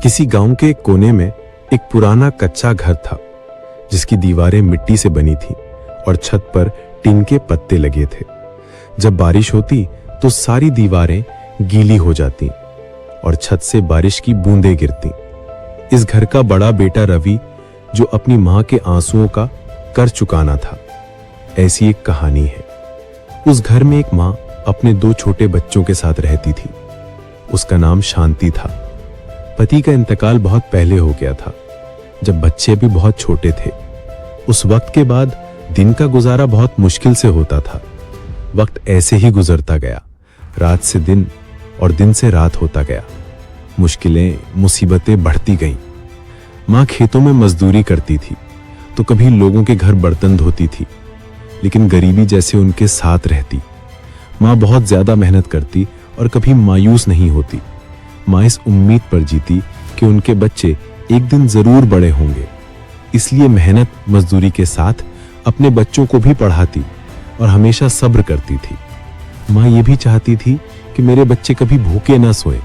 किसी गांव के एक कोने में एक पुराना कच्चा घर था जिसकी दीवारें मिट्टी से बनी थी और छत पर टीन के पत्ते लगे थे। जब बारिश होती तो सारी दीवारें गीली हो जाती और छत से बारिश की बूंदें गिरती। इस घर का बड़ा बेटा रवि, जो अपनी मां के आंसुओं का कर चुकाना था, ऐसी एक कहानी है। उस घर में एक मां अपने 2 छोटे बच्चों के साथ रहती थी। उसका नाम शांति था। पति का इंतकाल बहुत पहले हो गया था, जब बच्चे भी बहुत छोटे थे। उस वक्त के बाद दिन का गुजारा बहुत मुश्किल से होता था। वक्त ऐसे ही गुजरता गया, रात से दिन और दिन से रात होता गया। मुश्किलें, मुसीबतें बढ़ती गईं। मां खेतों में मजदूरी करती थी तो कभी लोगों के घर बर्तन धोती थी, लेकिन गरीबी जैसे उनके साथ रहती। मां बहुत ज्यादा मेहनत करती और कभी मायूस नहीं होती। मां इस उम्मीद पर जीती कि उनके बच्चे एक दिन जरूर बड़े होंगे, इसलिए मेहनत मजदूरी के साथ अपने बच्चों को भी पढ़ाती और हमेशा सब्र करती थी। मां ये भी चाहती थी कि मेरे बच्चे कभी भूखे ना सोएं,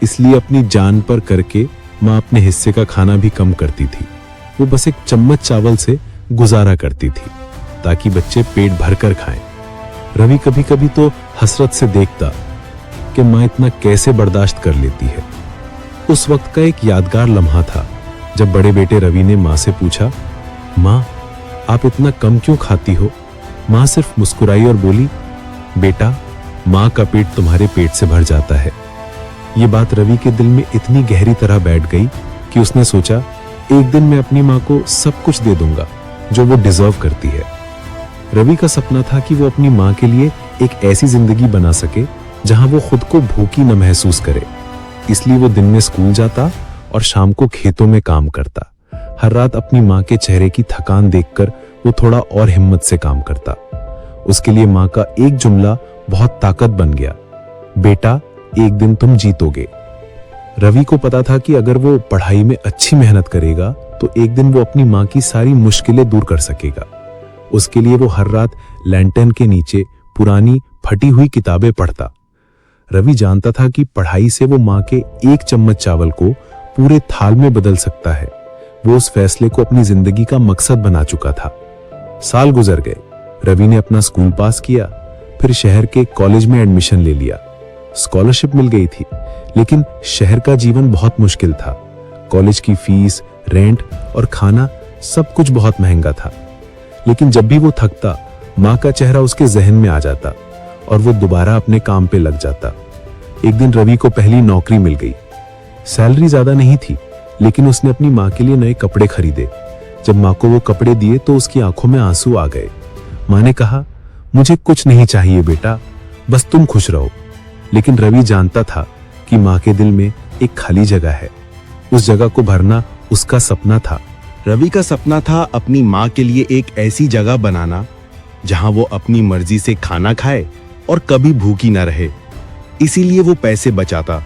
इसलिए अपनी जान पर करके मां अपने हिस्से का खाना भी कम करती थी। वो बस एक चम्मच चावल से गुजारा करती थी ताकि बच्चे पेट भरकर खाएं। रवि कभी कभी तो हसरत से देखता कि मां इतना कैसे बर्दाश्त कर लेती है। उस वक्त का एक यादगार लम्हा था जब बड़े बेटे रवि ने मां से पूछा, मां, आप इतना कम क्यों खाती हो? मां सिर्फ मुस्कुराई और बोली, बेटा, मां का पेट तुम्हारे पेट से भर जाता है। ये बात रवि के दिल में इतनी गहरी तरह बैठ गई कि उसने सोचा, एक दिन मैं अपनी मां को सब कुछ दे दूंगा जो वो डिजर्व करती है। रवि का सपना था कि वो अपनी मां के लिए एक ऐसी जिंदगी बना सके जहां वो खुद को भूखी न महसूस करे। इसलिए वो दिन में स्कूल जाता और शाम को खेतों में काम करता। हर रात अपनी मां के चेहरे की थकान देखकर वो थोड़ा और हिम्मत से काम करता। उसके लिए मां का एक जुमला बहुत ताकत बन गया, बेटा, एक दिन तुम जीतोगे। रवि को पता था कि अगर वो पढ़ाई में अच्छी मेहनत करेगा तो एक दिन वो अपनी मां की सारी मुश्किलें दूर कर सकेगा। उसके लिए वो हर रात लैंटर्न के नीचे पुरानी फटी हुई किताबें पढ़ता। रवि जानता था कि पढ़ाई से वो मां के एक चम्मच चावल को पूरे थाल में बदल सकता है। वो उस फैसले को अपनी जिंदगी का मकसद बना चुका था। साल गुजर गए। रवि ने अपना स्कूल पास किया, फिर शहर के कॉलेज में एडमिशन ले लिया। स्कॉलरशिप मिल गई थी, लेकिन शहर का जीवन बहुत मुश्किल था। कॉलेज की फीस, रेंट और खाना सब कुछ बहुत महंगा था। लेकिन जब भी वो थकता, मां का चेहरा उसके जहन में आ जाता और वो दोबारा अपने काम पे लग जाता। एक दिन रवि को पहली नौकरी मिल गई। सैलरी ज्यादा नहीं थी, लेकिन उसने अपनी मां के लिए नए कपड़े खरीदे। जब मां को वो कपड़े दिए तो उसकी आंखों में आंसू आ गए। मां ने कहा, मुझे कुछ नहीं चाहिए बेटा, बस तुम खुश रहो। लेकिन रवि जानता था कि मां के दिल में एक खाली जगह है। उस जगह को भरना उसका सपना था। रवि का सपना था अपनी मां के लिए एक ऐसी जगह बनाना जहां वो अपनी मर्जी से खाना खाए और कभी भूखी ना रहे। इसीलिए वो पैसे बचाता,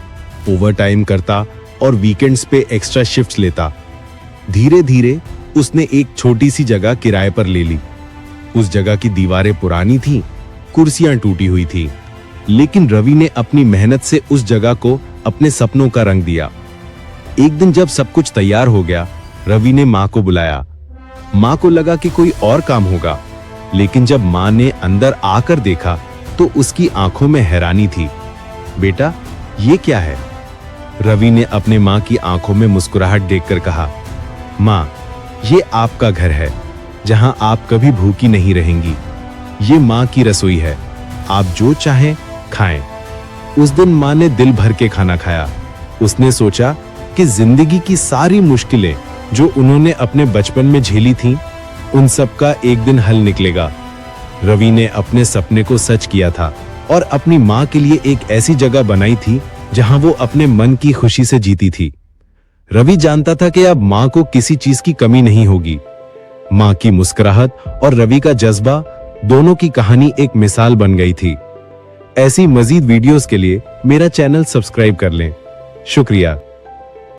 ओवरटाइम करता और वीकेंड्स पे एक्स्ट्रा शिफ्ट्स लेता। धीरे धीरे उसने एक छोटी सी जगह किराए पर ले ली। उस जगह की दीवारें पुरानी थी, कुर्सियां टूटी हुई थी, लेकिन रवि ने अपनी मेहनत से उस जगह को अपने सपनों का रंग दिया। एक दिन जब सब कुछ तैयार हो गया, रवि ने मां को बुलाया। मां को लगा कि कोई और काम होगा, लेकिन जब मां ने अंदर आकर देखा तो उसकी आंखों में हैरानी थी। बेटा, ये क्या है? रवि ने अपने मां की आंखों में मुस्कुराहट देखकर कहा, मां, ये आपका घर है जहां आप कभी भूखी नहीं रहेंगी। ये मां की रसोई है, आप जो चाहें खाएं। उस दिन मां ने दिल भर के खाना खाया। उसने सोचा कि जिंदगी की सारी मुश्किलें जो उन्होंने अपने बचपन में झेली थीं, उन सब का एक दिन हल निकलेगा। रवि ने अपने सपने को सच किया था और अपनी मां के लिए एक ऐसी जगह बनाई थी जहां वो अपने मन की खुशी से जीती थी। रवि जानता था कि अब मां को किसी चीज की कमी नहीं होगी। मां की मुस्कुराहट और रवि का जज्बा, दोनों की कहानी एक मिसाल बन गई थी। ऐसी मजीद वीडियोस के लिए मेरा चैनल सब्सक्राइब कर लें। शुक्रिया।